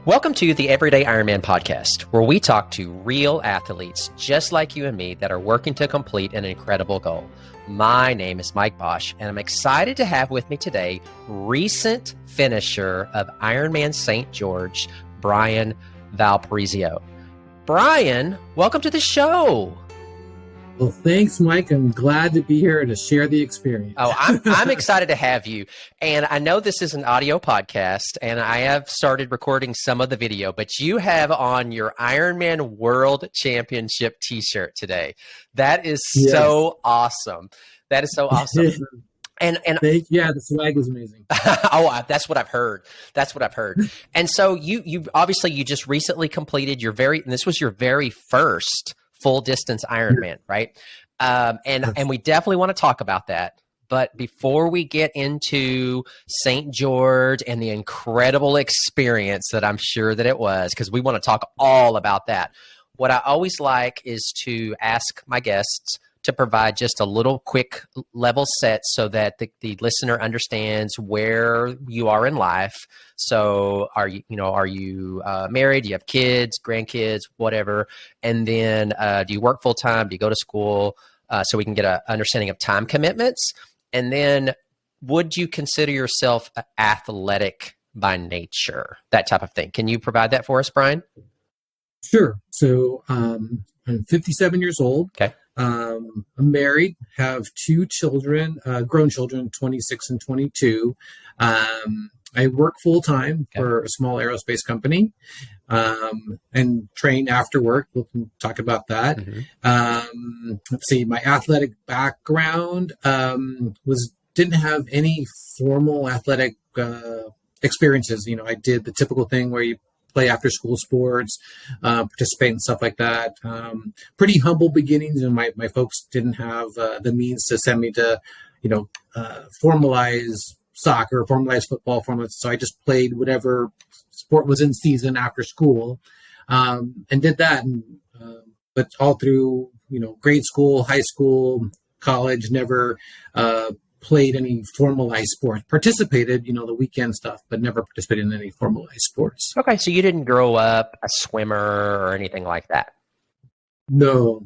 Welcome to the Everyday Ironman podcast, where we talk to real athletes just like you and me that are working to complete an incredible goal. My name is Mike Bosch, and I'm excited to have with me today recent finisher of Ironman St. George, Brian Valparaiso. Brian, welcome to the show. Well, thanks, Mike. I'm glad to be here to share the experience. Oh, I'm excited to have you. And I know this is an audio podcast, and I have started recording some of the video, but you have on your Ironman World Championship t-shirt today. That is so awesome. That is so awesome. And yeah, the swag was amazing. Oh, that's what I've heard. That's what I've heard. And so you obviously you just recently completed and this was your very first full distance Ironman, right? And we definitely want to talk about that. But before we get into St. George and the incredible experience that I'm sure that it was, because we want to talk all about that, what I always like is to ask my guests to provide just a little quick level set so that the listener understands where you are in life. So are you married? Do you have kids, grandkids, whatever? And then do you work full time? Do you go to school? So we can get an understanding of time commitments. And then would you consider yourself athletic by nature? That type of thing. Can you provide that for us, Brian? Sure. So I'm 57 years old. Okay. I'm married, have two children, grown children, 26 and 22. I work full time for a small aerospace company, and train after work. We can talk about that. Mm-hmm. Let's see, my athletic background, didn't have any formal athletic, experiences. I did the typical thing where you play after school sports, participate in stuff like that. Pretty humble beginnings, and my folks didn't have the means to send me to, formalize soccer, formalize football, so I just played whatever sport was in season after school, and did that. But all through, grade school, high school, college, never played any formalized sports. Participated, the weekend stuff, but never participated in any formalized sports. Okay, so you didn't grow up a swimmer or anything like that? No.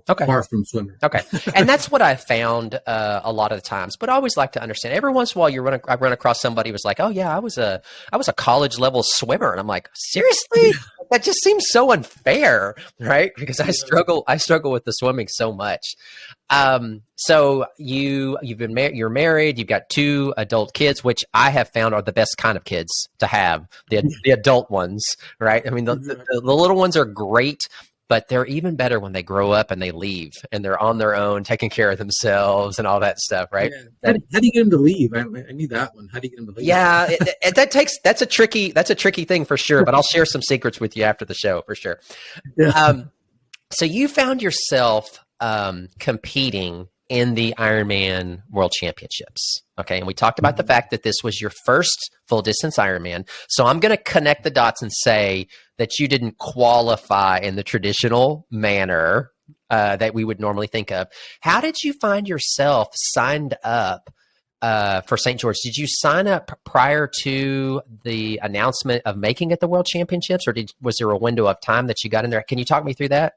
Okay. Far from swimmer. Okay. And that's what I found a lot of the times. But I always like to understand. Every once in a while I run across somebody who was like, oh yeah, I was a college level swimmer. And I'm like, seriously? That just seems so unfair, right? Because I struggle with the swimming so much. So you're married, you've got two adult kids, which I have found are the best kind of kids to have, the adult ones, right? I mean, the little ones are great, but they're even better when they grow up and they leave and they're on their own, taking care of themselves and all that stuff, right? Yeah. How do you get them to leave? I need that one. How do you get them to leave? Yeah, that's a tricky thing for sure. But I'll share some secrets with you after the show for sure. Yeah. So you found yourself competing in the Ironman World Championships. Okay. And we talked about the fact that this was your first full distance Ironman. So I'm going to connect the dots and say that you didn't qualify in the traditional manner that we would normally think of. How did you find yourself signed up for St. George? Did you sign up prior to the announcement of making it the World Championships, or was there a window of time that you got in there? Can you talk me through that?